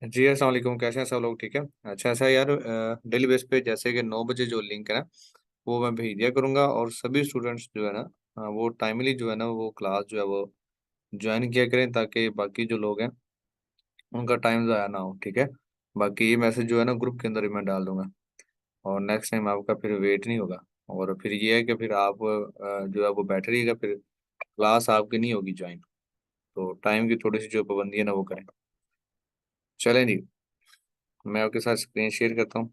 जी अस्सलाम वालेकुम। कैसे हैं सब लोग? ठीक है। अच्छा ऐसा है यार, डेली बेस पे जैसे कि 9 बजे जो लिंक है ना वो मैं भेज दिया करूँगा, और सभी स्टूडेंट्स जो है ना वो टाइमली जो है ना वो क्लास जो है वो ज्वाइन किया करें, ताकि बाकी जो लोग हैं उनका टाइम ज़ाया ना हो। ठीक है। बाकी ये मैसेज जो है ना ग्रुप के अंदर ही मैं डाल दूंगा, और नेक्स्ट टाइम आपका फिर वेट नहीं होगा। और फिर ये है कि फिर आप जो है वो बैठे रहिएगा, फिर क्लास आपकी नहीं होगी ज्वाइन। तो टाइम की थोड़ी सी जो पाबंदी है ना वो करें। चलें जी, मैं आपके साथ स्क्रीन शेयर करता हूँ।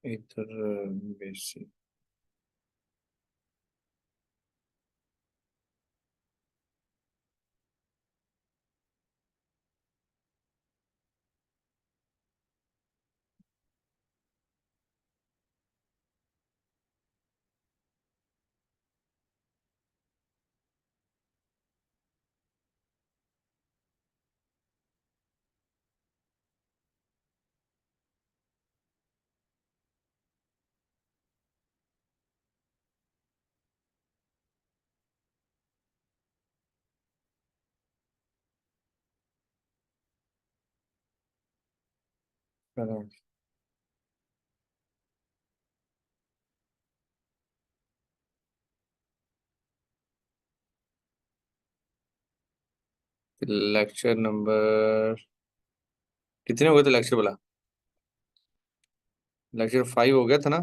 इधर बेसिक लेक्चर नंबर कितने हो गए थे लेक्चर वाला? लेक्चर 5 हो गया था ना?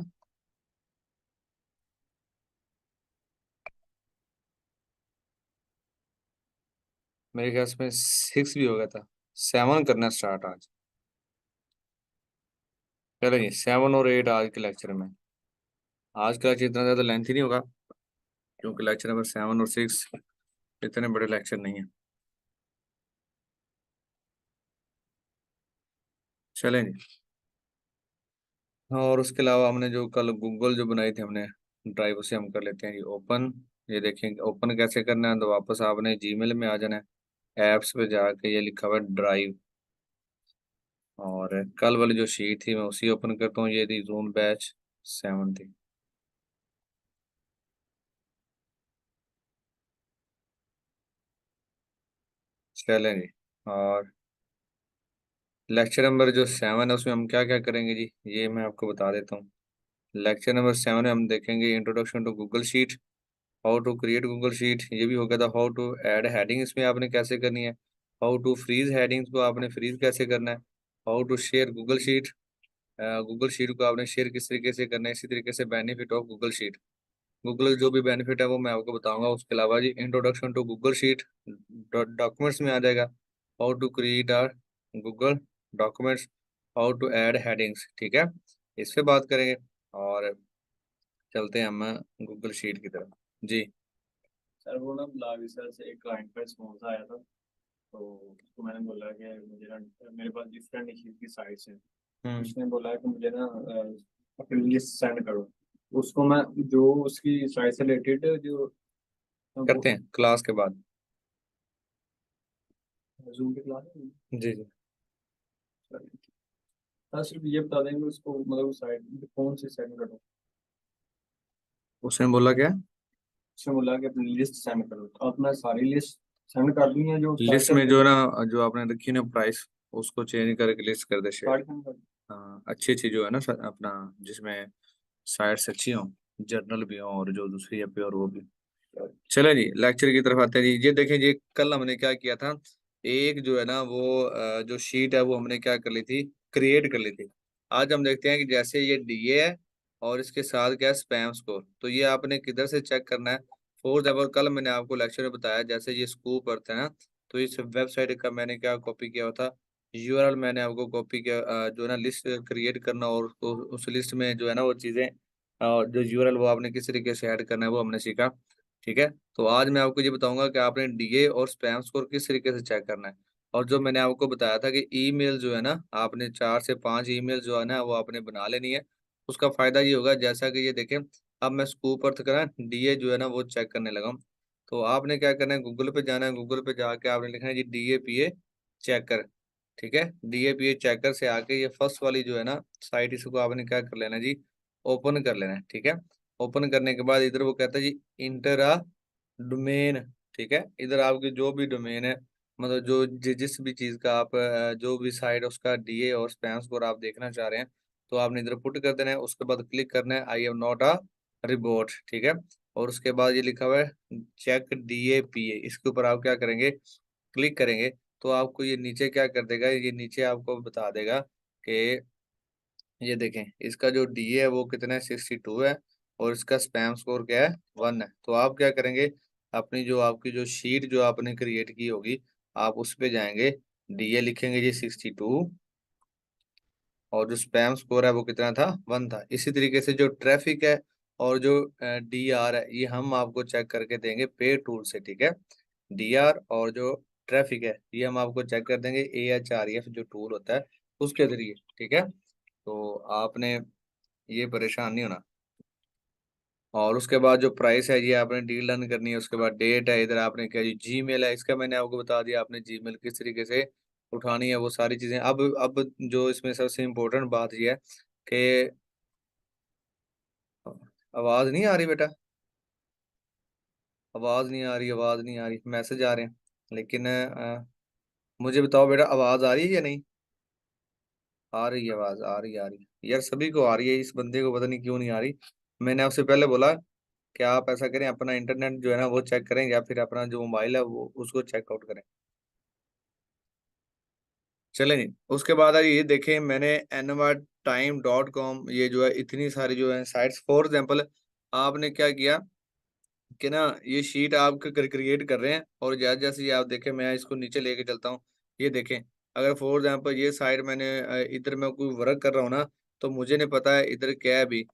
मेरे ख्याल में 6 भी हो गया था। 7 करना स्टार्ट आज। चलेंगे 7 और 8 आज के लेक्चर में। आज का लेक्चर इतना ज़्यादा लेंथी नहीं होगा, क्योंकि लेक्चर नंबर 7 और 6 इतने बड़े लेक्चर नहीं है। चलेंगे। और उसके अलावा हमने जो कल गूगल जो बनाई थी हमने ड्राइव, उसे हम कर लेते हैं ये ओपन। ये देखेंगे ओपन कैसे करना है। तो वापस आपने जीमेल में आ जाना है, ऐप्स पे जाके ये लिखा हुआ है ड्राइव। और कल वाली जो शीट थी मैं उसी ओपन करता हूँ। ये थी जून बैच 7 थी। चलेंगे। और लेक्चर नंबर जो 7 है उसमें हम क्या क्या करेंगे जी, ये मैं आपको बता देता हूँ। लेक्चर नंबर 7 में हम देखेंगे introduction to Google sheet, how to create Google sheet, ये भी हो गया था। हाउ टू ऐड हेडिंग इसमें आपने कैसे करनी है, हाउ टू फ्रीज हेडिंग्स को आपने फ्रीज कैसे करना है, how to share Google sheet, Google sheet को आपने शेयर किस तरीके से करना है, इसी तरीके से benefit of Google sheet. Google जो भी बेनिफिट है वो मैं आपको बताऊंगा। उसके अलावा जी introduction to Google sheet documents में आ जाएगा, how to create our Google documents, how to add headings. ठीक है, इस पे बात करेंगे। और चलते हैं हम गूगल शीट की तरफ। जी। सर वो ना लाइव सर से एक क्लाइंट का रिस्पॉन्स आया था। तो उसको मैंने बोला कि मुझे ना मेरे पास डिफरेंट इश्यूज की साइट्स हैं। हम्म। उसने बोला कि मुझे ना अपनी लिस्ट सेंड करो। उसको मैं जो उसकी साइट से रिलेटेड जो वो करते हैं क्लास के बाद। जूम पे क्लास है। जी जी। हाँ सिर्फ ये बता देंगे उसको मतलब उस साइट कौन सी सेंड करो। उसने बोला क्या? उसने बोला कि अपनी लिस्ट सेंड करो, तो अब मैं सारी लिस्ट सेंड कर दूँ या जो साइट लिस्ट से में जो रिलेटेड ना जो आपने रखी ना प्राइस, उसको चेंज करके लिस्ट कर दे शेयर। साइट सेंड कर हाँ, अच्छी अच्छी जो है ना अपना, जिसमें साइट्स अच्छी हों, जर्नल भी हों, और जो दूसरी है प्योर वो भी। दूँ। चले जी लेक्चर की तरफ आते हैं जी। ये देखें जी, कल हमने क्या किया था, एक जो है ना वो जो शीट है वो हमने क्या कर ली थी, क्रिएट कर ली थी। आज हम देखते हैं कि जैसे ये डीए है और इसके साथ क्या स्पैम स्कोर, तो ये आपने किधर से चेक करना है। फॉर एग्जाम्पल कल मैंने आपको लेक्चर में बताया, जैसे ये स्कूप अर्थ है ना, तो इस वेबसाइट का मैंने क्या कॉपी किया हुआ था, यूआरएल मैंने आपको कॉपी किया, जो है ना लिस्ट क्रिएट करना, और उस लिस्ट में जो है ना वो चीज़ें, जो यूआरएल वो आपने किस तरीके से ऐड करना है वो हमने सीखा। ठीक है। तो आज मैं आपको ये बताऊंगा कि आपने डीए और स्पैम स्कोर किस तरीके से चेक करना है। और जो मैंने आपको बताया था कि ईमेल जो है ना, आपने 4 से 5 ईमेल जो है ना वो आपने बना लेनी है। उसका फायदा ये होगा, जैसा कि ये देखें, अब मैं स्कूप अर्थ करा डीए जो है ना वो चेक करने लगा हूं। तो आपने क्या करना है, गूगल पे जाना है, गूगल पे जाके आपने लिखना है जी डीएपीए चेकर। ठीक है, डीएपीए चेकर से आके ये फर्स्ट वाली जो है ना साइट, इसको आपने क्या कर लेना जी, ओपन कर लेना है। ठीक है, ओपन करने के बाद इधर वो कहता है जी इंटर अ डोमेन। ठीक है, इधर आपकी जो भी डोमेन है, मतलब जो जिस भी चीज का आप जो भी साइट उसका डीए और स्पैम स्कोर आप देखना चाह रहे हैं, तो आपने इधर पुट कर देना है। उसके बाद क्लिक करना है I am not a report. ठीक है, और उसके बाद ये लिखा हुआ है चेक डीएपीए, इसके ऊपर आप क्या करेंगे, क्लिक करेंगे। तो आपको ये नीचे क्या कर देगा, ये नीचे आपको बता देगा कि ये देखें इसका जो डीए है वो कितना है, 62 है, और इसका स्पैम स्कोर क्या है, 1 है। तो आप क्या करेंगे, अपनी जो आपकी जो शीट जो आपने क्रिएट की होगी, आप उस पे जाएंगे, डीए लिखेंगे जी 62, और जो स्पैम स्कोर है वो कितना था, 1 था। इसी तरीके से जो ट्रैफिक है और जो डी आर है, ये हम आपको चेक करके देंगे पे टूल से। ठीक है, डी आर और जो ट्रैफिक है ये हम आपको चेक कर देंगे AHREF जो टूल होता है उसके जरिए। ठीक है, तो आपने ये परेशान नहीं होना। और उसके बाद जो प्राइस है ये आपने डील डन करनी है। उसके बाद डेट है, इधर आपने क्या जी जीमेल है, इसका मैंने आपको बता दिया, आपने जीमेल किस तरीके से उठानी है वो सारी चीजें। अब जो इसमें सबसे इम्पोर्टेंट बात ये है कि आवाज नहीं आ रही बेटा, आवाज नहीं आ रही, आवाज नहीं आ रही, मैसेज आ रहे हैं। लेकिन मुझे बताओ बेटा, आवाज आ रही है या नहीं? आ रही है आवाज, आ रही, आ रही यार, सभी को आ रही है, इस बंदे को पता नहीं क्यों नहीं आ रही। मैंने आपसे पहले बोला कि आप ऐसा करें, अपना इंटरनेट जो है ना वो चेक करें, या फिर अपना जो मोबाइल है वो उसको चेकआउट करें। चले नहीं, उसके बाद आज ये देखें, मैंने nvatime.com, ये जो है इतनी सारी जो है साइट्स, फॉर एग्जाम्पल आपने क्या किया कि ना, ये शीट आप क्रिएट कर रहे हैं, और जैसे जैसे ये आप देखें, मैं इसको नीचे लेके चलता हूँ। ये देखें, अगर फॉर एग्जाम्पल ये साइट मैंने इधर मैं कोई वर्क कर रहा हूँ ना, तो मुझे नहीं पता है इधर क्या है, भी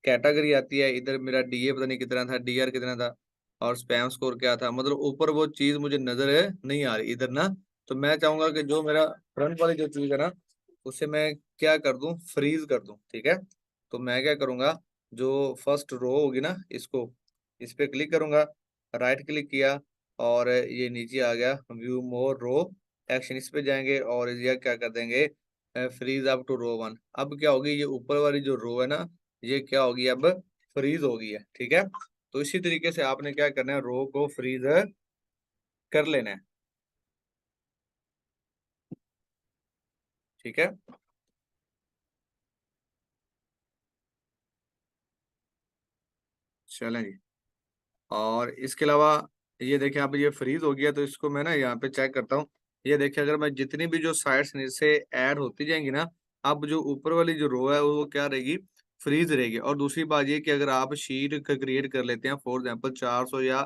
कैटेगरी आती है, इधर मेरा डीए पता नहीं कितना था, डीआर कितना था, और स्पैम स्कोर क्या था, मतलब ऊपर वो चीज मुझे नजर है नहीं आ रही इधर ना। तो मैं चाहूंगा कि जो मेरा फ्रंट वाली जो चीज है ना, उसे मैं क्या कर दूं, फ्रीज कर दूं। ठीक है, तो मैं क्या करूंगा, जो फर्स्ट रो होगी ना, इसको इस पे क्लिक करूंगा, राइट क्लिक किया, और ये नीचे आ गया व्यू मोर रो एक्शन, इस पे जाएंगे और ये क्या कर देंगे, फ्रीज अप टू रो 1। अब क्या होगी, ये ऊपर वाली जो रो है ना, ये क्या होगी, अब फ्रीज हो गई है। ठीक है, तो इसी तरीके से आपने क्या करना है, रो को फ्रीज कर लेना है। ठीक है, चलें जी। और इसके अलावा ये देखिए, अब ये फ्रीज हो गया, तो इसको मैं ना यहाँ पे चेक करता हूँ। ये देखिए, अगर मैं जितनी भी जो साइट्स से ऐड होती जाएंगी ना, अब जो ऊपर वाली जो रो है वो क्या रहेगी, फ्रीज रहेगी। और दूसरी बात ये कि अगर आप शीट क्रिएट कर लेते हैं, फॉर एग्जांपल 400 या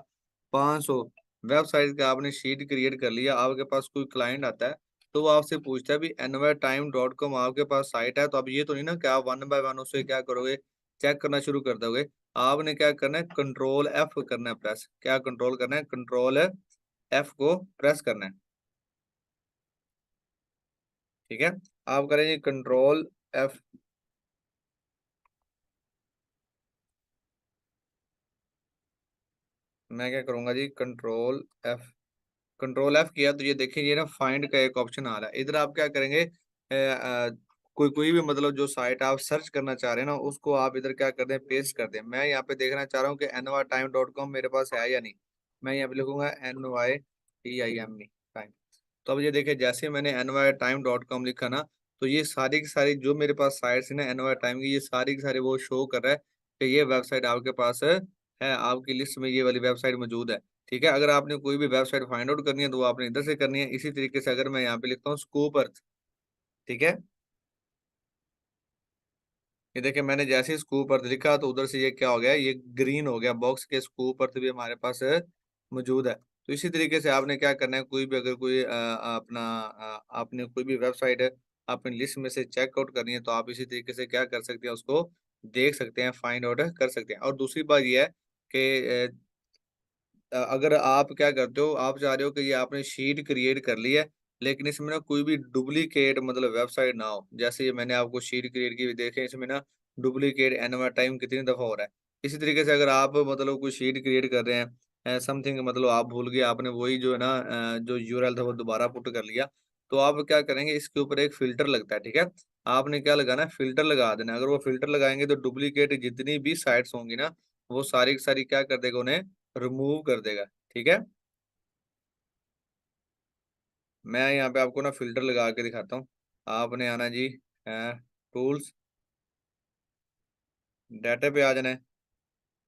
500 वेबसाइट का आपने शीट क्रिएट कर लिया, आपके पास कोई क्लाइंट आता है, तो वो आपसे पूछता है भी nvatime.com आपके पास साइट है, तो अब ये तो नहीं ना कि आप वन बाय वन उसे क्या करोगे, चेक करना शुरू कर दोगे। आपने क्या करना है, कंट्रोल एफ करना है प्रेस, क्या कंट्रोल करना है, कंट्रोल एफ को प्रेस करना है। ठीक है, आप करेंगे कंट्रोल एफ, मैं क्या करूंगा जी, कंट्रोल एफ, कंट्रोल एफ किया, तो ये देखिए, ये ना फाइंड का एक ऑप्शन आ रहा है। इधर आप क्या करेंगे, कोई कोई भी मतलब जो साइट आप सर्च करना चाह रहे हैं ना, उसको आप इधर क्या कर दें, पेस्ट कर दें। मैं यहाँ पे देखना चाह रहा हूँ कि nvatime.com मेरे पास है या नहीं। मैं यहाँ पे लिखूंगा NYTIME टाइम। तो अब ये देखिए, जैसे मैंने nvatime.com लिखा ना, तो ये सारी की सारी जो मेरे पास साइट्स है ना एनवाई टाइम की, ये सारी की सारी वो शो कर रहा है कि ये वेबसाइट आपके पास है, आपकी लिस्ट में ये वाली वेबसाइट मौजूद है। ठीक है, अगर आपने कोई भी वेबसाइट फाइंड आउट करनी है, तो वो आपने इधर से करनी है। इसी तरीके से अगर मैं यहाँ पे लिखता हूँ स्कूप अर्थ, ठीक है, ये देखिए, मैंने जैसे ही स्कूप अर्थ लिखा, तो उधर से ये क्या हो गया, ये ग्रीन हो गया बॉक्स के, स्कूप अर्थ भी हमारे पास मौजूद है। तो इसी तरीके से आपने क्या करना है, कोई भी अगर कोई आपने कोई भी वेबसाइट अपनी लिस्ट में से चेकआउट करनी है, तो आप इसी तरीके से क्या कर सकते हैं, उसको देख सकते हैं, फाइंड आउट कर सकते हैं। और दूसरी बात ये है कि अगर आप क्या करते हो, आप चाह रहे हो कि ये आपने शीट क्रिएट कर ली है, लेकिन इसमें ना कोई भी डुप्लीकेट मतलब वेबसाइट ना हो। जैसे ये मैंने आपको शीट क्रिएट की, देखें इसमें ना डुप्लीकेट एनवा टाइम कितनी दफा हो रहा है। इसी तरीके से अगर आप मतलब कोई शीट क्रिएट कर रहे हैं समथिंग, मतलब आप भूल गए, आपने वही जो है ना जो यूआरएल था वो दोबारा पुट कर लिया, तो आप क्या करेंगे, इसके ऊपर एक फ़िल्टर लगता है, ठीक है? आपने क्या लगाना है, फ़िल्टर लगा देना है। अगर वो फ़िल्टर लगाएँगे तो डुप्लीकेट जितनी भी साइट्स होंगी ना, वो सारी की सारी क्या कर देगा, उन्हें रिमूव कर देगा, ठीक है? मैं यहाँ पे आपको ना फ़िल्टर लगा के दिखाता हूँ। आपने आना जी टूल्स, डाटा पे आ जाना है।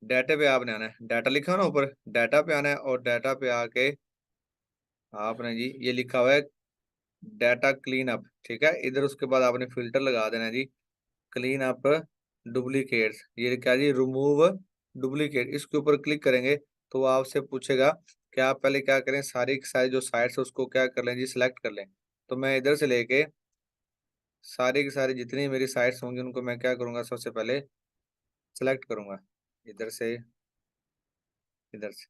डाटा पे आपने आना है। डाटा लिखा है ना ऊपर, डाटा पे आना है और डाटा पे आके आपने जी ये लिखा हुआ है डाटा क्लीन अप, ठीक है? इधर उसके बाद आपने फ़िल्टर लगा देना है जी, क्लीन अप डुप्लीकेट्स, ये क्या जी, रिमूव डुप्लीकेट, इसके ऊपर क्लिक करेंगे तो वो आपसे पूछेगा कि आप पहले क्या करें, सारी की सारी जो साइट्स है उसको क्या कर लें जी, सिलेक्ट कर लें। तो मैं इधर से लेके सारी की सारी जितनी मेरी साइट्स होंगी उनको मैं क्या करूँगा, सबसे पहले सेलेक्ट करूँगा। इधर से, इधर से।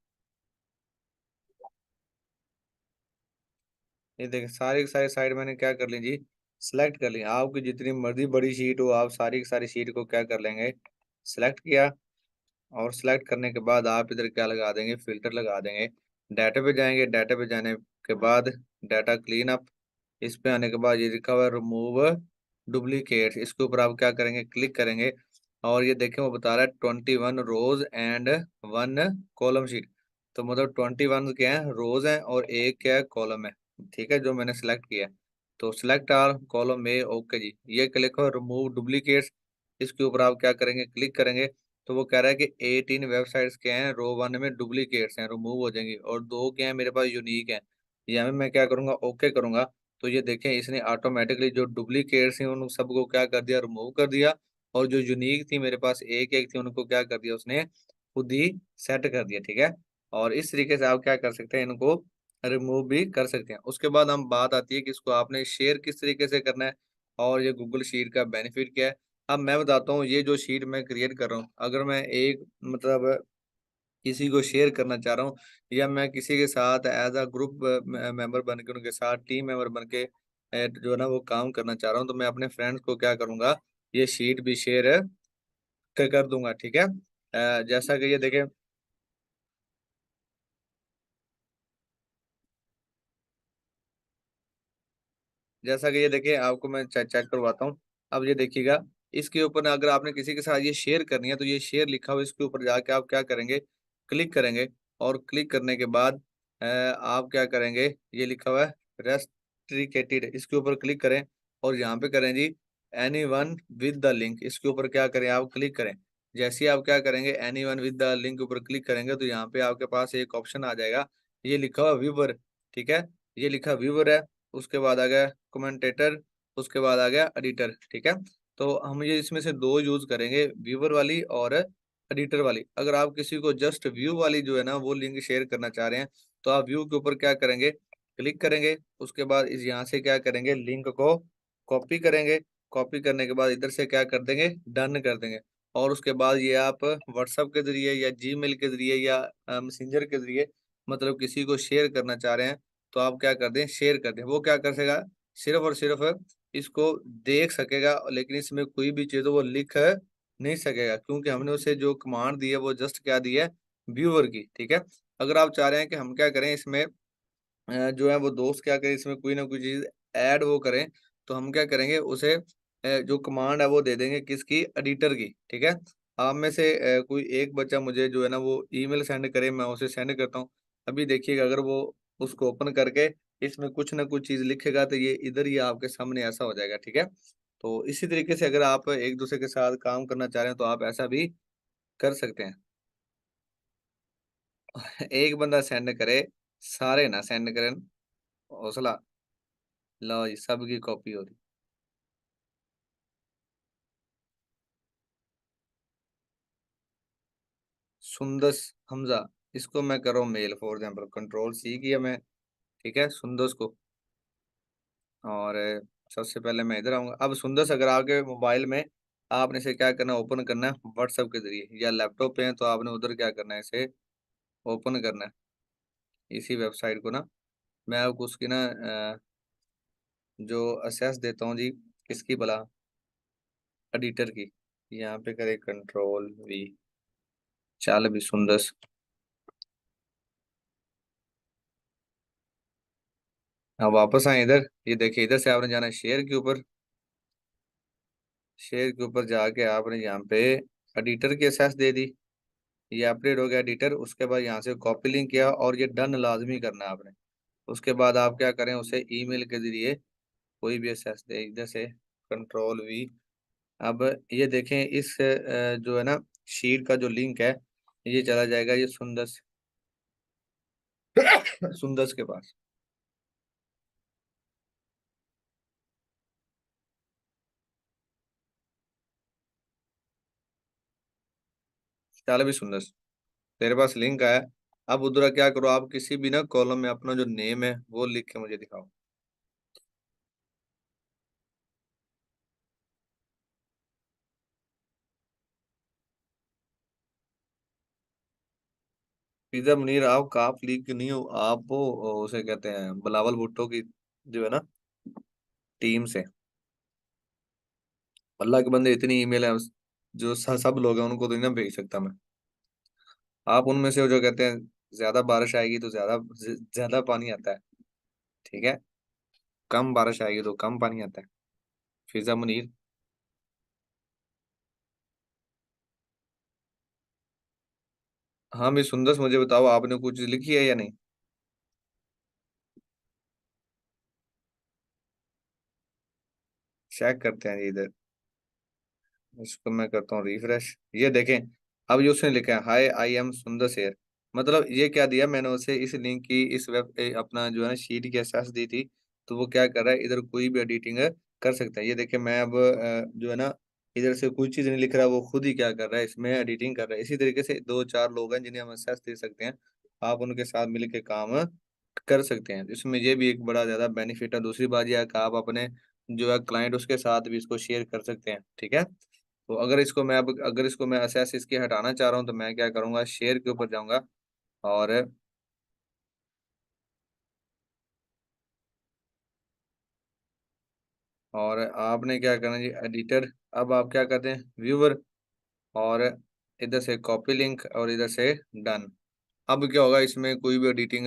ये देखिए सारी की सारी साइट मैंने क्या कर ली जी, सिलेक्ट कर ली। आपकी जितनी मर्ज़ी बड़ी शीट हो, आप सारी की सारी शीट को क्या कर लेंगे, सिलेक्ट किया। और सिलेक्ट करने के बाद आप इधर क्या लगा देंगे, फ़िल्टर लगा देंगे। डाटा पे जाएँगे, डाटा पे जाने के बाद डाटा क्लीन अप, इस पे आने के बाद ये लिखा हुआ है रिमूव डुप्लीकेट्स, इसके ऊपर आप क्या करेंगे, क्लिक करेंगे और ये देखें वो बता रहा है 21 रोज़ एंड 1 कॉलम शीट। तो मतलब 21 क्या है, रोज़ हैं और 1 क्या है, कॉलम है। ठीक है, जो मैंने सेलेक्ट किया है। तो select all column A, okay जी। ये क्लिक हो रिमूव डुप्लीकेट्स, इसके ऊपर आप क्या करेंगे, क्लिक करेंगे तो वो कह रहा है कि 18 वेबसाइट्स क्या हैं, रो 1 में डुप्लीकेट्स हैं, रिमूव हो जाएँगी और 2 क्या हैं मेरे पास, यूनिक हैं। यहाँ पे मैं क्या करूँगा, ओके करूँगा, तो ये देखें इसने ऑटोमैटिकली जो डुप्लीकेट्स हैं उन सबको क्या कर दिया, रिमूव कर दिया और जो यूनिक थी मेरे पास एक-एक थी उनको क्या कर दिया उसने, खुद ही सेट कर दिया, ठीक है? और इस तरीके से आप क्या कर सकते हैं, इनको रिमूव भी कर सकते हैं। उसके बाद हम बात आती है कि इसको आपने शेयर किस तरीके से करना है और ये गूगल शीट का बेनिफिट क्या है। अब मैं बताता हूँ, ये जो शीट मैं क्रिएट कर रहा हूँ, अगर मैं एक मतलब किसी को शेयर करना चाह रहा हूँ या मैं किसी के साथ एज़ अ ग्रुप मेंबर बन के उनके साथ टीम मेंबर बन के जो है ना वो काम करना चाह रहा हूँ, तो मैं अपने फ्रेंड्स को क्या करूँगा, ये शीट भी शेयर क कर दूँगा, ठीक है? जैसा कि ये देखें, जैसा कि ये देखिए आपको मैं चेक करवाता हूँ। अब ये देखिएगा, इसके ऊपर ना अगर आपने किसी के साथ ये शेयर करनी है, तो ये शेयर लिखा हुआ है, इसके ऊपर जाके आप क्या करेंगे, क्लिक करेंगे और क्लिक करने के बाद आप क्या करेंगे, ये लिखा हुआ है रेस्ट्रिकेटेड, इसके ऊपर क्लिक करें और यहाँ पे करें जी एनीवन विद द लिंक, इसके ऊपर क्या करें, आप क्लिक करें। जैसे ही आप क्या करेंगे, एनीवन विद द लिंक के ऊपर क्लिक करेंगे, तो यहाँ पे आपके पास एक ऑप्शन आ जाएगा, ये लिखा हुआ व्यूवर, ठीक है? ये लिखा व्यूवर है, उसके बाद आ गया कमेंटेटर, उसके बाद आ गया एडिटर, ठीक है? तो हम ये इसमें से 2 यूज़ करेंगे, व्यूअर वाली और एडिटर वाली। अगर आप किसी को जस्ट व्यू वाली जो है ना वो लिंक शेयर करना चाह रहे हैं, तो आप व्यू के ऊपर क्या करेंगे, क्लिक करेंगे, उसके बाद इस यहाँ से क्या करेंगे, लिंक को कॉपी करेंगे, कॉपी करने के बाद इधर से क्या कर देंगे, डन कर देंगे और उसके बाद ये आप व्हाट्सएप के ज़रिए या जीमेल के ज़रिए या मैसेंजर के ज़रिए मतलब किसी को शेयर करना चाह रहे हैं, तो आप क्या कर दें, शेयर कर दें। वो क्या कर सकेगा, सिर्फ़ और सिर्फ़ इसको देख सकेगा, लेकिन इसमें कोई भी चीज़ वो लिख नहीं सकेगा क्योंकि हमने उसे जो कमांड दी है वो जस्ट क्या दी है, व्यूअर की, ठीक है? अगर आप चाह रहे हैं कि हम क्या करें इसमें जो है वो दोस्त क्या करें इसमें कोई ना कोई चीज़ ऐड वो करें, तो हम क्या करेंगे उसे जो कमांड है वो दे देंगे किसकी, एडिटर की, ठीक है? आप में से कोई एक बच्चा मुझे जो है ना वो ईमेल सेंड करे, मैं उसे सेंड करता हूँ। अभी देखिएगा अगर वो उसको ओपन करके इसमें कुछ ना कुछ चीज़ लिखेगा तो ये इधर ही आपके सामने ऐसा हो जाएगा, ठीक है? तो इसी तरीके से अगर आप एक-दूसरे के साथ काम करना चाह रहे हैं तो आप ऐसा भी कर सकते हैं। एक बंदा सेंड करे, सारे ना सेंड करें, हौसला, लो जी सबकी कॉपी हो रही। सुंदस हमज़ा, इसको मैं कर रहा हूँ mail for example control C किया मैं, ठीक है? सुंदस को और सबसे पहले मैं इधर आऊँगा। अब सुंदस अगर आपके मोबाइल में आपने इसे क्या करना है, ओपन करना है व्हाट्सएप के ज़रिए या लैपटॉप पे है तो आपने उधर क्या करना है, इसे ओपन करना है, इसी वेबसाइट को ना। मैं आपको उसकी ना जो एक्सेस देता हूँ जी, किसकी भला? एडिटर की। यहाँ पे करें कंट्रोल वी, चल भी सुंदर। अब वापस आए इधर, ये देखिए इधर से आपने जाना है शेयर के ऊपर। शेयर के ऊपर जाके आपने यहाँ पे एडिटर की एक्सेस दे दी। ये अपडेट हो गया एडिटर। उसके बाद यहाँ से कॉपी लिंक किया और ये डन लाजमी करना है आपने। उसके बाद आप क्या करें, उसे ईमेल के जरिए कोई भी एक्सेस दे, इधर से कंट्रोल वी। अब ये देखें इस जो है ना शीट का जो लिंक है, ये चला जाएगा ये सुंदर सुंदर के पास। चल भी सुंदर, तेरे पास लिंक आया। अब उधर क्या करो, आप किसी भी ना कॉलम में अपना जो नेम है वो लिख के मुझे दिखाओ। पिज्जा मुनीर, आप काफ लीग नहीं हो आप, वो उसे कहते हैं बिलावल भुट्टो की जो है ना टीम से। अल्लाह के बंदे इतनी ईमेल है जो सब लोग हैं उनको तो नहीं ना भेज सकता मैं। आप उनमें से हो जो कहते हैं ज्यादा बारिश आएगी तो ज्यादा पानी आता है, ठीक है, कम बारिश आएगी तो कम पानी आता है। फिजा मुनीर। हाँ भी सुंदर, मुझे बताओ आपने कुछ लिखी है या नहीं। चेक करते हैं जी इधर। इसको मैं करता हूँ रिफ्रेश। ये देखें, अब ये उसने लिखा है हाय आई एम सुंदर शेर। मतलब ये क्या दिया मैंने उसे, इस लिंक की इस अपना जो है ना शीट की एक्सेस दी थी। तो वो क्या कर रहा है, इधर कोई भी एडिटिंग कर सकता है। ये देखें मैं अब जो है ना इधर से कोई चीज़ नहीं लिख रहा, वो खुद ही क्या कर रहा है इसमें एडिटिंग कर रहा है। इसी तरीके से दो चार लोग हैं जिन्हें हम एक्सेस दे सकते हैं, आप उनके साथ मिल के काम कर सकते हैं। इसमें ये भी एक बड़ा ज़्यादा बेनिफिट है। दूसरी बात यह है कि आप अपने जो है क्लाइंट उसके साथ भी इसको शेयर कर सकते हैं, ठीक है। तो अगर इसको मैं असेस इसके हटाना चाह रहा हूँ तो मैं क्या करूंगा, शेयर के ऊपर जाऊंगा। और आपने क्या करना जी एडिटर। अब आप क्या करते हैं व्यूवर, और इधर से कॉपी लिंक और इधर से डन। अब क्या होगा, इसमें कोई भी एडिटिंग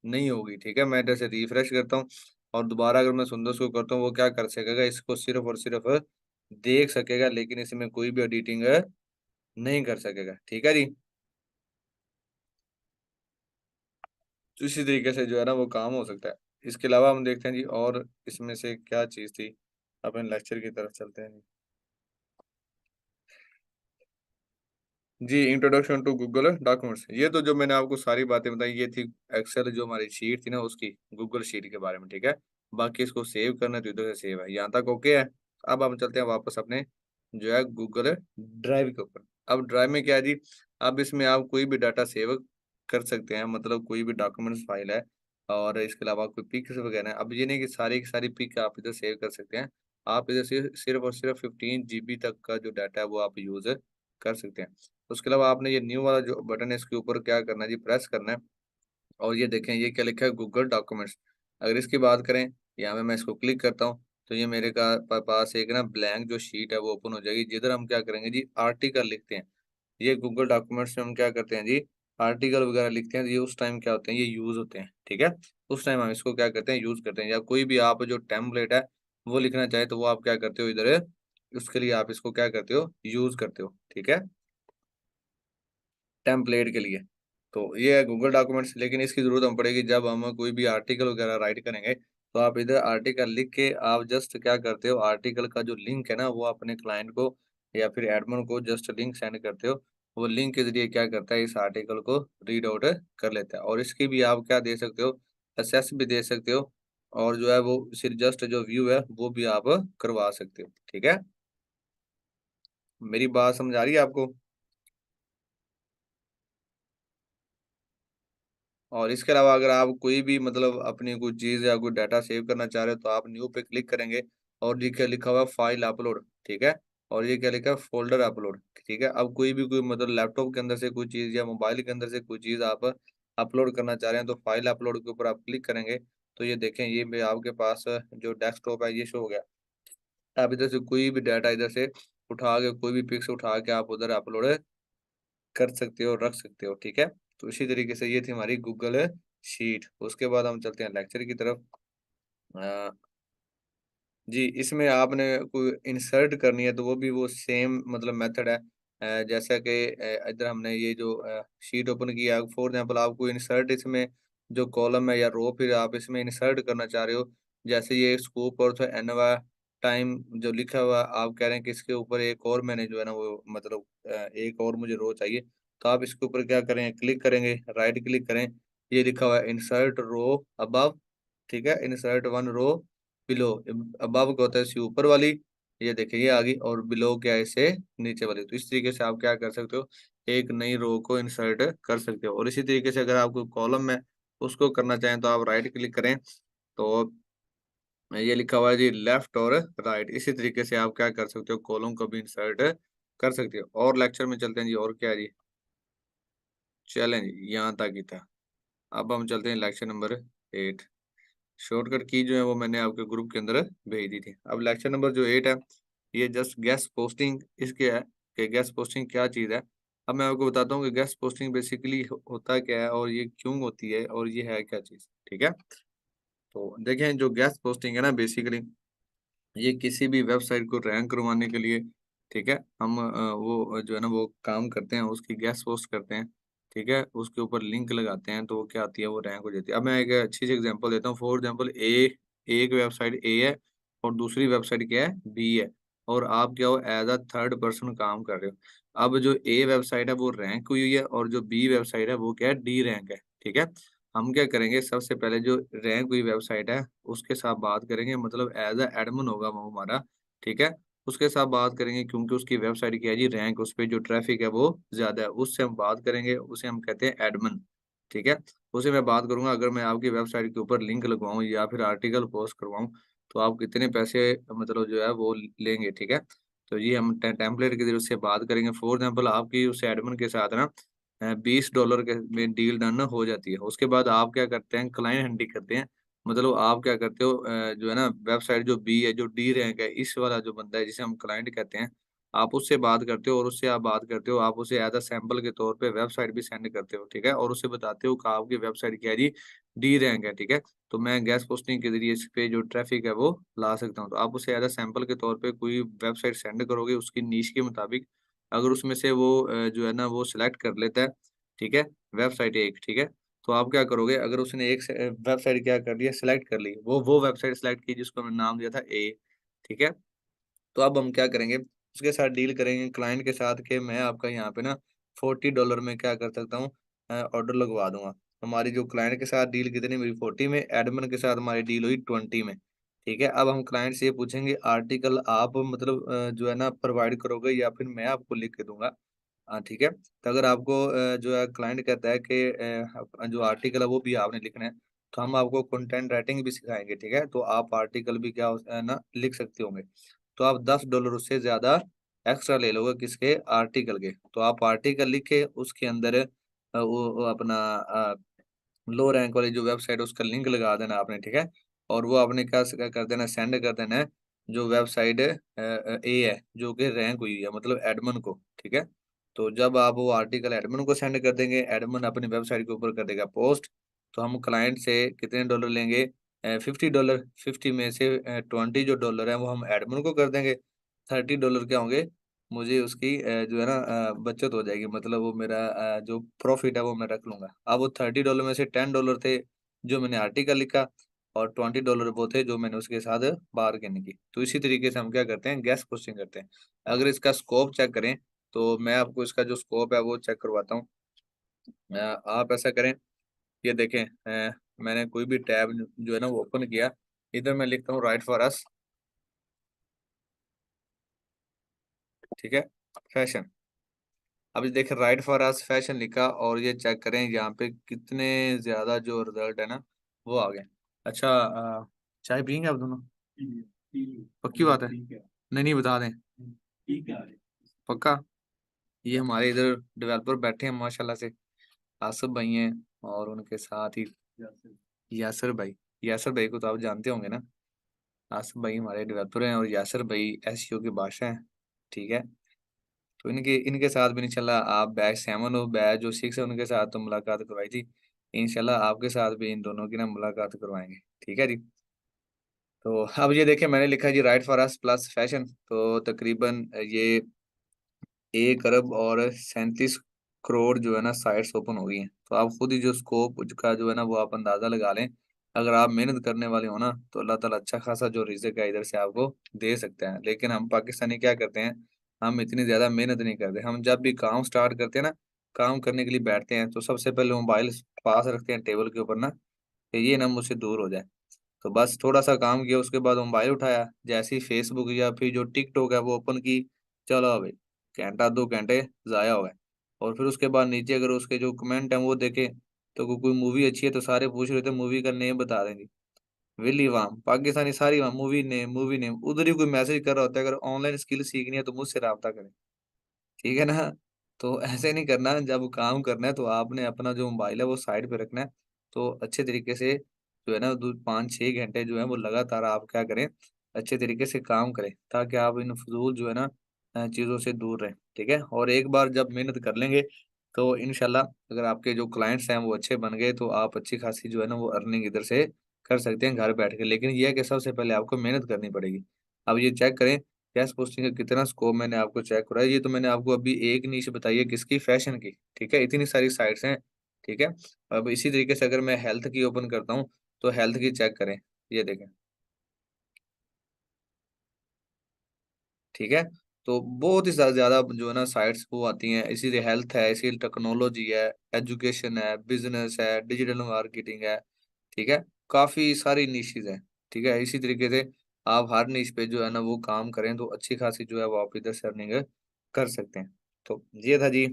नहीं होगी, ठीक है। मैं इधर से रिफ्रेश करता हूँ और दोबारा अगर मैं सुंदर को करता हूँ, वो क्या कर सकेगा, इसको सिर्फ और सिर्फ देख सकेगा, लेकिन इसमें कोई भी एडिटिंग नहीं कर सकेगा, ठीक है जी। तो इसी तरीके से जो है ना वो काम हो सकता है। इसके अलावा हम देखते हैं जी और इसमें से क्या चीज़ थी। अपने लेक्चर की तरफ चलते हैं जी। इंट्रोडक्शन टू गूगल डॉक्यूमेंट्स, ये तो जो मैंने आपको सारी बातें बताई ये थी एक्सेल जो हमारी शीट थी ना उसकी, गूगल शीट के बारे में, ठीक है। बाकी इसको सेव करना है तो इधर से सेव है, यहाँ तक ओके है। अब हम चलते हैं वापस अपने जो है गूगल ड्राइव के ऊपर। अब ड्राइव में क्या है जी, अब इसमें आप कोई भी डाटा सेव कर सकते हैं, मतलब कोई भी डॉक्यूमेंट्स फाइल है और इसके अलावा कोई पिक्स वगैरह है। अब ये नहीं कि सारी की सारी पिक आप इधर सेव कर सकते हैं, आप इधर से सिर्फ और सिर्फ 15 GB तक का जो डाटा है वो आप यूज़ कर सकते हैं। उसके अलावा आपने ये न्यू वाला जो बटन है इसके ऊपर क्या करना है जी, प्रेस करना है। और ये देखें ये क्या लिखा है, गूगल डॉक्यूमेंट्स। अगर इसकी बात करें, यहाँ पे मैं इसको क्लिक करता हूँ तो ये मेरे पास एक ना ब्लैंक जो शीट है वो ओपन हो जाएगी, जिधर हम क्या करेंगे जी आर्टिकल लिखते हैं। ये गूगल डॉक्यूमेंट्स में हम क्या करते हैं जी, आर्टिकल वगैरह लिखते हैं। ये उस टाइम क्या होते हैं, ये यूज होते हैं, ठीक है। उस टाइम हम इसको क्या करते हैं, यूज करते हैं। या कोई भी आप जो टेम्पलेट है वो लिखना चाहे तो वो आप क्या करते हो इधर, उसके लिए आप इसको क्या करते हो, यूज करते हो, ठीक है, टेम्पलेट के लिए। तो ये है गूगल डॉक्यूमेंट्स। लेकिन इसकी जरूरत हम पड़ेगी जब हम कोई भी आर्टिकल वगैरह राइट करेंगे। तो आप इधर आर्टिकल लिख के आप जस्ट क्या करते हो, आर्टिकल का जो लिंक है ना वो अपने क्लाइंट को या फिर एडमिन को जस्ट लिंक सेंड करते हो। वो लिंक के जरिए क्या करता है, इस आर्टिकल को रीड आउट कर लेता है। और इसकी भी आप क्या दे सकते हो, असेस भी दे सकते हो। और जो है वो सिर्फ जस्ट जो व्यू है वो भी आप करवा सकते हो, ठीक है। मेरी बात समझ आ रही है आपको। और इसके अलावा अगर आप कोई भी मतलब अपनी कुछ चीज़ या कोई डाटा सेव करना चाह रहे हो तो आप न्यू पे क्लिक करेंगे और ये क्या लिखा हुआ है, फाइल अपलोड, ठीक है। और ये क्या लिखा है, फोल्डर अपलोड, ठीक है। अब कोई भी कोई मतलब लैपटॉप के अंदर से कोई चीज़ या मोबाइल के अंदर से कोई चीज़ आप अपलोड करना चाह रहे हैं तो फाइल अपलोड के ऊपर आप क्लिक करेंगे। तो ये देखें ये भी आपके पास जो डेस्कटॉप है ये शो हो गया। आप इधर से कोई भी डाटा इधर से उठा के, कोई भी पिक्स उठा के आप उधर अपलोड कर सकते हो, रख सकते हो, ठीक है। तो इसी तरीके से ये थी हमारी गूगल शीट। उसके बाद हम चलते हैं लेक्चर की तरफ। अ, जी, इसमें आपने कोई इंसर्ट करनी है तो वो भी वो सेम मतलब मेथड है। जैसा कि इधर हमने ये जो शीट ओपन किया, फॉर एग्जांपल आपको इंसर्ट इसमें जो कॉलम है या रो फिर आप इसमें इंसर्ट करना चाह रहे हो। जैसे ये स्कूप और एनवा टाइम जो लिखा हुआ है, आप कह रहे हैं कि इसके ऊपर एक और मैंने जो है ना वो मतलब एक और मुझे रो चाहिए। तो आप इसके ऊपर क्या करें, क्लिक करेंगे, राइट क्लिक करें, ये लिखा हुआ है इंसर्ट रो अबव, ठीक है, insert one row below. Above क्या होता है, इससे ऊपर वाली, ये देखिए ये आ गई, और बिलो क्या है, इससे नीचे वाली। तो इस तरीके से आप क्या कर सकते हो, एक नई रो को इंसर्ट कर सकते हो। और इसी तरीके से अगर आपको कॉलम में उसको करना चाहें तो आप राइट क्लिक करें, तो ये लिखा हुआ है जी लेफ्ट और राइट। इसी तरीके से आप क्या कर सकते हो, कॉलम को भी इंसर्ट कर सकते हो। और लेक्चर में चलते हैं जी, और क्या है जी, चलें जी, यहाँ तक ही था। अब हम चलते हैं लेक्चर नंबर 8। शॉर्टकट की जो है वो मैंने आपके ग्रुप के अंदर भेज दी थी। अब लेक्चर नंबर जो 8 है, ये जस्ट गेस्ट पोस्टिंग इसके है, कि गेस्ट पोस्टिंग क्या चीज़ है। अब मैं आपको बताता हूँ कि गेस्ट पोस्टिंग बेसिकली होता क्या है और ये क्यों होती है और ये है क्या चीज़, ठीक है। तो देखें, जो गेस्ट पोस्टिंग है ना बेसिकली, ये किसी भी वेबसाइट को रैंक करवाने के लिए, ठीक है, हम वो जो है ना वो काम करते हैं, उसकी गेस्ट पोस्ट करते हैं, ठीक है, उसके ऊपर लिंक लगाते हैं तो वो क्या आती है, वो रैंक हो जाती है। अब मैं एक अच्छी सी एग्जांपल देता हूँ। फॉर एग्जांपल एक वेबसाइट ए है और दूसरी वेबसाइट क्या है, बी है, और आप क्या हो, एज अ थर्ड पर्सन काम कर रहे हो। अब जो ए वेबसाइट है वो रैंक हुई है और जो बी वेबसाइट है वो क्या है, डी रैंक है, ठीक है। हम क्या करेंगे, सबसे पहले जो रैंक हुई वेबसाइट है उसके साथ बात करेंगे, मतलब एज अ एडमिन होगा वो हमारा, ठीक है। उसके साथ बात करेंगे क्योंकि उसकी वेबसाइट की है जी रैंक, उस पे जो ट्रैफिक है वो ज़्यादा है, उससे हम बात करेंगे, उसे हम कहते हैं एडमिन, ठीक है। उसे मैं बात करूँगा, अगर मैं आपकी वेबसाइट के ऊपर लिंक लगवाऊँ या फिर आर्टिकल पोस्ट करवाऊँ, तो आप कितने पैसे मतलब जो है वो लेंगे, ठीक है। तो ये हम टेम्पलेट के ज़रिए उससे बात करेंगे। फॉर एग्जाम्पल आपकी उस एडमिन के साथ ना $20 के में डील डन हो जाती है। उसके बाद आप क्या करते हैं, क्लाइंट हंटिंग करते हैं। मतलब आप क्या करते हो, जो है ना वेबसाइट जो बी है, जो डी रैंक है, इस वाला जो बंदा है जिसे हम क्लाइंट कहते हैं, आप उससे बात करते हो, और उससे आप बात करते हो, आप उसे एज़ अ सैंपल के तौर पे वेबसाइट भी सेंड करते हो, ठीक है? और उसे बताते हो कि आपकी वेबसाइट क्या है जी, डी रैंक है, ठीक है? तो मैं गेस्ट पोस्टिंग के ज़रिए इस पे जो ट्रैफिक है वो ला सकता हूँ। तो आप उसे एज़ अ सैंपल के तौर पे कोई वेबसाइट सेंड करोगे उसकी नीश के मुताबिक, अगर उसमें से वो जो है ना वो सिलेक्ट कर लेता है, ठीक है? वेबसाइट एक, ठीक है? तो आप क्या करोगे, अगर उसने एक वेबसाइट क्या कर लिया, सेलेक्ट कर ली, वो वेबसाइट सेलेक्ट की जिसको मैंने नाम दिया था ए, ठीक है? तो अब हम क्या करेंगे, उसके साथ डील करेंगे क्लाइंट के साथ कि मैं आपका यहाँ पे ना $40 में क्या कर सकता हूँ, ऑर्डर लगवा दूँगा। हमारी जो क्लाइंट के साथ डील कितनी हुई, 40 में, एडमिन के साथ हमारी डील हुई 20 में, ठीक है। अब हम क्लाइंट से ये पूछेंगे, आर्टिकल आप मतलब जो है ना प्रोवाइड करोगे या फिर मैं आपको लिख के दूँगा? हाँ, ठीक है। तो अगर आपको जो है क्लाइंट कहता है कि जो आर्टिकल है वो भी आपने लिखना है, तो हम आपको कंटेंट राइटिंग भी सिखाएँगे, ठीक है? तो आप आर्टिकल भी क्या ना लिख सकते होंगे। तो आप $10 उससे ज़्यादा एक्स्ट्रा ले लोगे किसके? आर्टिकल के। तो आप आर्टिकल लिख के उसके अंदर वो अपना लो रैंक वाली जो वेबसाइट है उसका लिंक लगा देना आपने, ठीक है? और वो आपने क्या कर देना, सेंड कर देना है जो वेबसाइट ए है, जो कि रैंक हुई है मतलब एडमिन को, ठीक है? तो जब आप वो आर्टिकल एडमिन को सेंड कर देंगे, एडमिन अपनी वेबसाइट के ऊपर कर देगा पोस्ट, तो हम क्लाइंट से कितने डॉलर लेंगे, $50। 50 में से 20 जो डॉलर है वो हम एडमिन को कर देंगे, $30 क्या होंगे, मुझे उसकी जो है ना बचत हो जाएगी, मतलब वो मेरा जो प्रॉफ़िट है वो मैं रख लूँगा। अब वो $30 में से $10 थे जो मैंने आर्टिकल लिखा, और $20 वो थे जो मैंने उसके साथ बार्गेनिंग की। तो इसी तरीके से हम क्या करते हैं, गेस पोस्टिंग करते हैं। अगर इसका स्कोप चेक करें, तो मैं आपको इसका जो स्कोप है वो चेक करवाता हूँ। आप ऐसा करें, ये देखें, मैंने कोई भी टैब जो है ना वो ओपन किया, इधर मैं लिखता हूँ राइट फॉर अस, ठीक है? फैशन। अब ये देखें राइट फॉर अस फैशन लिखा, और ये चेक करें यहाँ पे कितने ज़्यादा जो रिजल्ट है ना वो आ गए। अच्छा, चाय पियेंगे आप दोनों? पक्की बात है? ठीक है। नहीं, नहीं, बता दें। ठीक है। पक्का? ये हमारे इधर डेवलपर बैठे हैं माशाल्लाह से, आसिफ भाई हैं, और उनके साथ ही यासर भाई। यासर भाई को तो आप जानते होंगे ना? आसिफ भाई हमारे डेवलपर हैं और यासर भाई एसईओ के बादशाह हैं, ठीक है? तो इनके इनके साथ भी इंशाल्लाह, आप बैच 7 हो, बैच जो 6 है उनके साथ तो मुलाकात करवाई थी, इंशाल्लाह आपके साथ भी इन दोनों की ना मुलाकात करवाएंगे। ठीक है जी। तो अब ये देखिए मैंने लिखा जी write for us plus fashion, तो तकरीबन ये 1 अरब और 37 करोड़ जो है ना साइट्स ओपन हो गई हैं। तो आप खुद ही जो स्कोप का जो है ना वो आप अंदाजा लगा लें। अगर आप मेहनत करने वाले हो ना तो अल्लाह ताला अच्छा खासा जो रिज़्क है इधर से आपको दे सकता है। लेकिन हम पाकिस्तानी क्या करते हैं, हम इतनी ज़्यादा मेहनत नहीं करते। हम जब भी काम स्टार्ट करते हैं ना, काम करने के लिए बैठते हैं तो सबसे पहले मोबाइल पास रखते हैं टेबल के ऊपर ना, कि ये ना मुझसे दूर हो जाए। तो बस थोड़ा-सा काम किया, उसके बाद मोबाइल उठाया, जैसे ही फ़ेसबुक या फिर जो टिकटॉक है वो ओपन की, चलो भई, घंटा 2 घंटे ज़ाया हो गए। और फिर उसके बाद नीचे अगर उसके जो कमेंट हैं वो देखे, तो कोई मूवी अच्छी है तो सारे पूछ रहे थे मूवी का नेम बता दें जी। विल्ली-वाम, पाकिस्तानी सारी वाम, मूवी नेम, उधर ही कोई मैसेज कर रहा होता है, अगर ऑनलाइन स्किल सीखनी है तो मुझसे राब्ता करें। ठीक है ना? तो ऐसे नहीं करना, जब काम करना है तो आपने अपना जो मोबाइल है वो साइड पे रखना है। तो अच्छे तरीके से जो है ना दू 5-6 घंटे जो है वो लगातार आप क्या करें, अच्छे तरीके से काम करें, ताकि आप इन फ़ुज़ूल जो है ना चीज़ों से दूर रहें, ठीक है? और एक बार जब मेहनत कर लेंगे, तो इंशाल्लाह अगर आपके जो क्लाइंट्स हैं वो अच्छे बन गए, तो आप अच्छी खासी जो है ना वो अर्निंग इधर से कर सकते हैं घर बैठ के। लेकिन ये है कि सबसे पहले आपको मेहनत करनी पड़ेगी। अब ये चेक करें गेस्ट पोस्टिंग का कितना स्कोप मैंने आपको चेक कराया। ये तो मैंने आपको अभी एक नीश बताई है किसकी, फैशन की, ठीक है? इतनी सारी साइट्स हैं, ठीक है? अब इसी तरीके से अगर मैं हेल्थ की ओपन करता हूँ, तो हेल्थ की चेक करें, ये देखें, ठीक है? तो बहुत ही ज़्यादा जो है ना साइट्स वो आती हैं, इसीलिए हेल्थ है, इसीलिए टेक्नोलॉजी है, एजुकेशन है, बिज़नेस है, डिजिटल मार्केटिंग है, ठीक है? काफ़ी सारी निशेज़ हैं, ठीक है? इसी तरीके से आप हर निश पे जो है ना वो काम करें तो अच्छी खासी जो है वो आप इधर से अर्निंग कर सकते हैं। तो ये था जी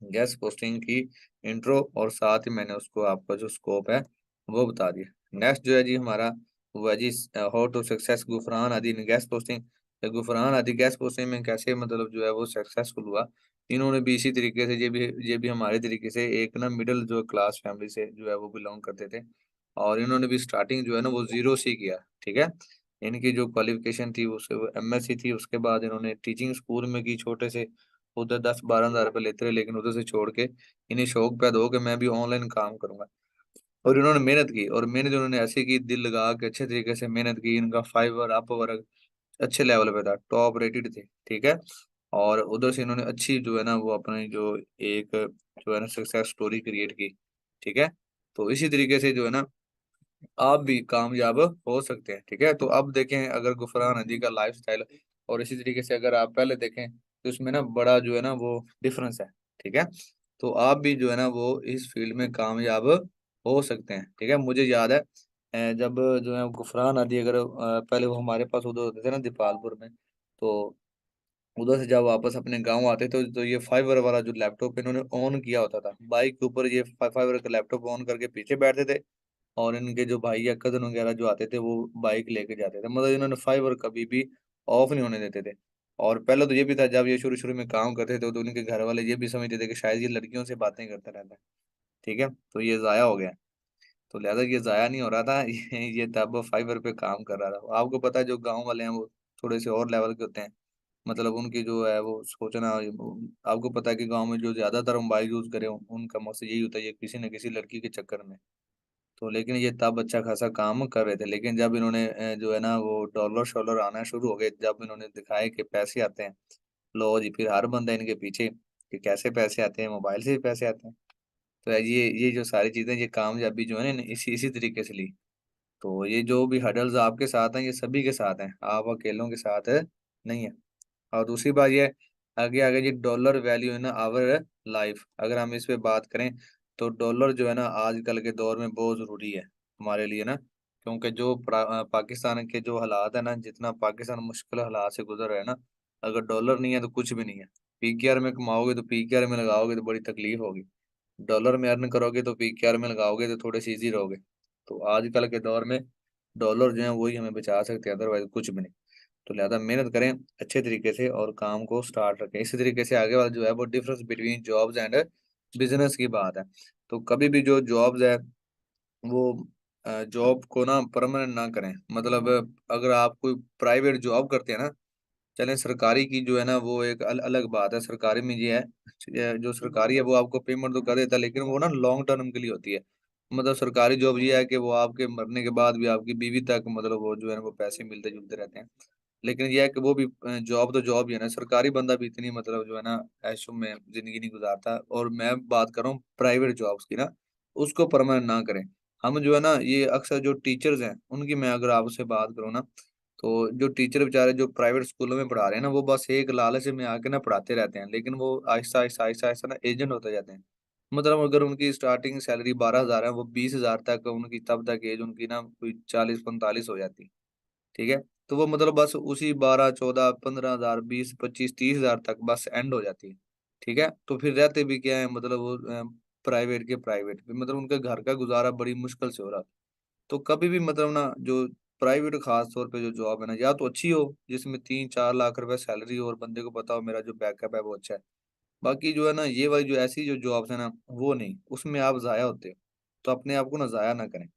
गेस्ट पोस्टिंग की इंट्रो, और साथ ही मैंने उसको आपका जो स्कोप है वो बता दिया। नेक्स्ट जो है जी हमारा वो है जी हाउ टू सक्सेस गुफरान आदि इन गेस्ट पोस्टिंग। गुफरान आदि गेस्ट पोस्टिंग में कैसे मतलब जो है वो सक्सेसफुल हुआ। इन्होंने भी इसी तरीके से ये भी हमारे तरीके से एक ना मिडल जो क्लास फैमिली से जो है वो बिलोंग करते थे, और इन्होंने भी स्टार्टिंग जो है ना वो ज़ीरो से ही किया, ठीक है? इनकी जो क्वालिफ़िकेशन थी उस एमएससी थी, उसके बाद इन्होंने टीचिंग स्कूल में की छोटे से, उधर 10-12 हज़ार रुपए लेते रहे, लेकिन उधर से छोड़ के इन्हें शौक पैदा हो कि मैं भी ऑनलाइन काम करूँगा। और इन्होंने मेहनत की, और मेहनत इन्होंने ऐसी की दिल लगा के अच्छे तरीके से मेहनत की। इनका फाइवर, अपवर्क अच्छे लेवल पे था, टॉप रेटेड थे, ठीक है? और उधर से इन्होंने अच्छी जो है ना वो अपनी जो एक जो है ना सक्सेस स्टोरी क्रिएट की, ठीक है? तो इसी तरीके से जो है ना आप भी कामयाब हो सकते हैं, ठीक है? तो अब देखें अगर गुफरान हदी का लाइफ़स्टाइल और इसी तरीके से अगर आप पहले देखें, तो इसमें ना बड़ा जो है ना वो डिफ़रेंस है, ठीक है? तो आप भी जो है ना वो इस फ़ील्ड में कामयाब हो सकते हैं, ठीक है? मुझे याद है जब जो है गुफरान हदी अगर पहले वो हमारे पास उधर होते थे ना दीपालपुर में, तो उधर से जब वापस अपने गाँव आते थे तो ये फाइबर वाला जो लैपटॉप इन्होंने ऑन किया होता था। बाइक के ऊपर ये फाइबर का लैपटॉप ऑन करके पीछे बैठते थे, और इनके जो भाई या कज़न वगैरह जो आते थे वो बाइक लेके जाते थे। मतलब इन्होंने फाइबर कभी भी ऑफ नहीं होने देते थे। और पहले तो ये भी था जब ये शुरू-शुरू में काम करते थे तो उनके घर वाले ये भी समझते थे कि शायद ये लड़कियों से बातें करता रहता है। ठीक है? तो ये ज़ाया हो गया। तो लिहाज़ा ये ज़ाया नहीं हो रहा था ये तब फाइबर पे काम कर रहा था। आपको पता है जो गाँव वाले हैं वो थोड़े से और लेवल के होते हैं। मतलब उनकी जो है वो सोचना, आपको पता है कि गाँव में जो ज़्यादातर मोबाइल यूज़ करे उनका मकसद यही होता है ये किसी न किसी लड़की के चक्कर में। तो लेकिन ये तब अच्छा खासा काम कर रहे थे। लेकिन जब इन्होंने जो है ना वो डॉलर-शॉलर आना शुरू हो गए, जब इन्होंने दिखाया कि पैसे आते हैं, लो जी फिर हर बंदा इनके पीछे कि कैसे पैसे आते हैं, मोबाइल से ही पैसे आते हैं। तो ये जो सारी चीज़ें, ये कामयाबी जो है ना इसी इसी तरीके से ली। तो ये जो भी हर्डल्स आपके साथ हैं, ये सभी के साथ हैं, आप अकेलों के साथ नहीं है। और दूसरी बात ये है, आगे-आगे ये dollar value in our life, अगर हम इस पे बात करें, तो डॉलर जो है ना आजकल के दौर में बहुत ज़रूरी है हमारे लिए ना, क्योंकि जो पाकिस्तान के जो हालात है ना, जितना पाकिस्तान मुश्किल हालात से गुज़र रहा है ना, अगर डॉलर नहीं है तो कुछ भी नहीं है। पीकेआर में कमाओगे तो पीकेआर में लगाओगे तो बड़ी तकलीफ होगी। डॉलर में अर्न करोगे तो पीकेआर में लगाओगे तो थोड़े-से ईज़ी रहोगे। तो आजकल के दौर में डॉलर जो है वही हमें बचा सकते हैं, अदरवाइज़ कुछ भी नहीं। तो लिहाज़ा मेहनत करें अच्छे तरीके से और काम को स्टार्ट रखें। इसी तरीके से आगे वाला जो है वो difference between jobs and business की बात है। तो कभी भी जो जॉब्स है वो जॉब को ना परमानेंट ना करें। मतलब अगर आप कोई प्राइवेट जॉब करते हैं ना, चलें, सरकारी की जो है ना वो एक अलग बात है। सरकारी में ये है, जो सरकारी है वो आपको पेमेंट तो कर देता है, लेकिन वो ना लॉन्ग टर्म के लिए होती है। मतलब सरकारी जॉब ये है कि वो आपके मरने के बाद भी आपकी बीवी तक मतलब वो जो है ना वो पैसे मिलते जुलते रहते हैं। लेकिन ये है कि वो भी जॉब तो जॉब ही है ना, सरकारी बंदा भी इतनी मतलब जो है ना ऐशो में जिंदगी नहीं गुजारता। और मैं बात कर रहा हूँ प्राइवेट जॉब्स की ना, उसको परमानेंट ना करें। हम जो है ना ये अक्सर जो टीचर्स हैं उनकी मैं अगर आपसे बात करूँ ना, तो जो टीचर बेचारे जो प्राइवेट स्कूलों में पढ़ा रहे हैं ना, वो बस एक लालच में आके ना पढ़ाते रहते हैं, लेकिन वो आहिस्ता आहिस्ता आहिस्ता आहिस्ता ना एजेंट होते जाते हैं। मतलब अगर उनकी स्टार्टिंग सैलरी 12,000 है, वो 20,000 तक उनकी तब तक एज उनकी ना कोई 40-45 हो जाती है। ठीक है। तो वो मतलब बस उसी 12-14-15,000 20-25-30,000 तक बस एंड हो जाती है। ठीक है। तो फिर रहते भी क्या है, मतलब वो प्राइवेट के प्राइवेट मतलब उनके घर का गुजारा बड़ी मुश्किल से हो रहा। तो कभी भी मतलब ना जो प्राइवेट खास तौर पे जो जॉब है ना, या तो अच्छी हो जिसमें 3-4 लाख रुपए सैलरी हो और बंदे को पता हो मेरा जो बैकअप है वो अच्छा है। बाकी जो है ना ये वाली जो ऐसी जो जॉब्स है ना वो नहीं, उसमें आप जाया होते हो। तो अपने आप को ना जाया ना करें,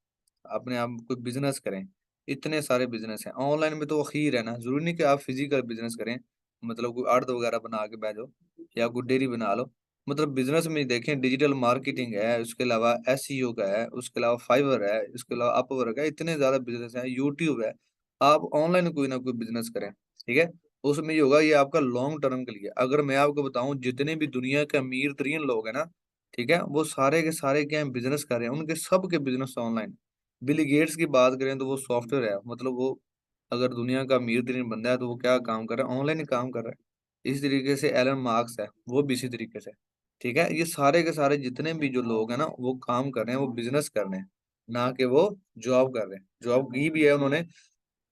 अपने आप कोई बिजनेस करें। इतने सारे बिजनेस हैं ऑनलाइन में, तो अखीर है ना, जरूरी नहीं कि आप फिजिकल बिजनेस करें। मतलब कोई अर्ध वगैरह बना के बैठो या कोई डेयरी बना लो। मतलब बिजनेस में देखें, डिजिटल मार्केटिंग है, उसके अलावा एसईओ का है, उसके अलावा फाइवर है, उसके अलावा अपवर्क है, इतने ज्यादा बिजनेस है, यूट्यूब है। आप ऑनलाइन कोई ना कोई बिजनेस करें। ठीक है। उसमें ये होगा, ये आपका लॉन्ग टर्म के लिए। अगर मैं आपको बताऊं, जितने भी दुनिया के अमीर तरीन लोग हैं ना, ठीक है, वो सारे के सारे क्या बिजनेस कर रहे हैं, उनके सब के बिजनेस ऑनलाइन। बिल गेट्स की बात करें तो वो सॉफ्टवेयर है, मतलब वो अगर दुनिया का अमीर तरीन बंदा है तो वो क्या काम कर रहा है, ऑनलाइन ही काम कर रहा है। इसी तरीके से एलन मार्क्स है, वो भी इसी तरीके से। ठीक है। ये सारे के सारे जितने भी जो लोग हैं ना वो काम कर रहे हैं, वो बिजनेस कर रहे हैं, ना कि वो जॉब कर रहे हैं। जॉब की भी है उन्होंने,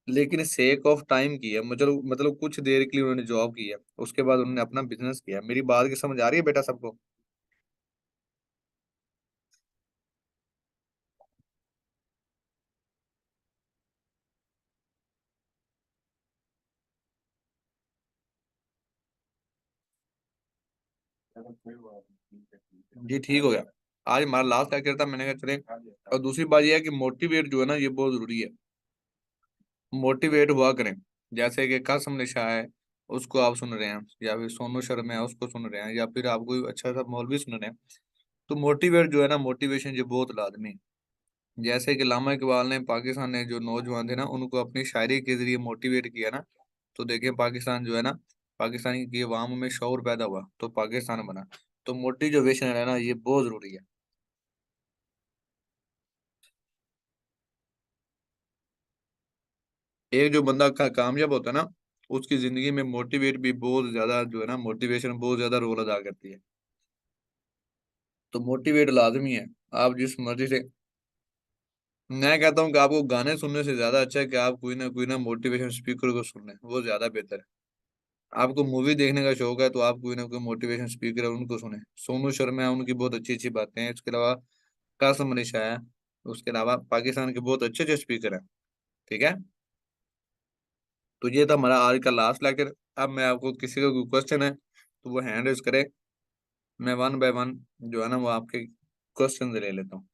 लेकिन सेक ऑफ टाइम की है। मतलब कुछ देर के लिए उन्होंने जॉब की है, उसके बाद उन्होंने अपना बिजनेस किया। मेरी बात की समझ आ रही है बेटा सबको? जी ठीक हो गया। आज हमारा लास्ट लेक्चर था, मैंने कहा चले। और दूसरी बात यह है कि मोटिवेट जो है ना ये बहुत जरूरी है। मोटिवेट हुआ करें। जैसे कि कासम निशा है, उसको आप सुन रहे हैं, या फिर सोनू शर्मा है उसको सुन रहे हैं, या फिर आप कोई अच्छा सा मौलवी सुन रहे हैं, तो मोटिवेट जो है ना, मोटिवेशन ये बहुत लाजमी है। जैसे कि लामा इकबाल ने पाकिस्तान ने जो नौजवान थे ना उनको अपनी शायरी के जरिए मोटिवेट किया ना, तो देखें पाकिस्तान जो है ना, पाकिस्तान की अवाम में शौर पैदा हुआ तो पाकिस्तान बना। तो मोटिवेशन है ना ये बहुत जरूरी है। एक जो बंदा कामयाब होता है ना, उसकी जिंदगी में मोटिवेट भी बहुत ज्यादा जो है ना, मोटिवेशन बहुत ज्यादा रोल अदा करती है। तो मोटिवेट लाजमी है। आप जिस मर्जी से, मैं कहता हूँ कि आपको गाने सुनने से ज्यादा अच्छा है कि आप कोई ना मोटिवेशन स्पीकर को सुन लें, वो ज्यादा बेहतर है। आपको मूवी देखने का शौक है तो आप कोई ना कोई मोटिवेशन स्पीकर है उनको सुने। सोनू शर्मा है, उनकी बहुत अच्छी अच्छी बातें हैं। इसके अलावा कासम अलीशा है। उसके अलावा पाकिस्तान के बहुत अच्छे अच्छे स्पीकर हैं। ठीक है। तो ये था हमारा आज का लास्ट लेक्चर। अब मैं आपको किसी का कोई क्वेश्चन है तो वो हैंड रेज करे, मैं वन बाय वन जो है ना वो आपके क्वेश्चन ले लेता हूँ।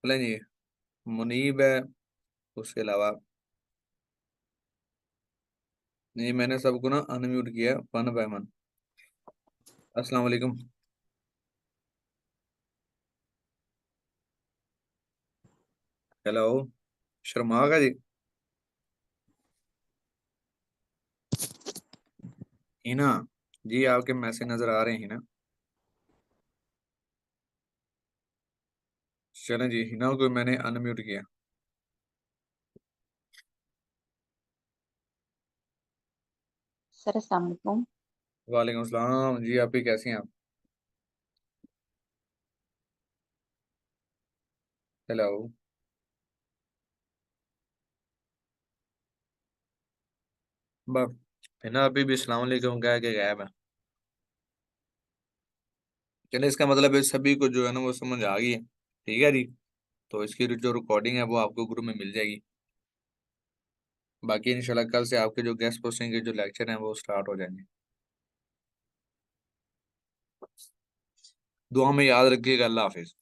चलें जी। मुनीब है, उसके अलावा ये मैंने सबको ना अनम्यूट किया वन बाय वन। अस्सलाम वालेकुम। हेलो। शर्मा का जी। हिना। जी आपके मैसेज नजर आ रहे हैं ना? चलें जी, हिना को मैंने अनम्यूट किया। सर अस्सलाम वालेकुम। वालेकुम सलाम जी, आप भी कैसी हैं आप? हेलो। बस हिना अभी भी सलाम वालेकुम कह के गायब है। चलिए, इसका मतलब है सभी को जो है ना वो समझ आ गई है। ठीक है जी। तो इसकी जो रिकॉर्डिंग है वो आपको ग्रुप में मिल जाएगी। बाकी इंशाल्लाह कल से आपके जो गेस्ट पोस्टिंग के जो लेक्चर हैं वो स्टार्ट हो जाएंगे। दुआ में याद रखिएगा। अल्लाह हाफिज।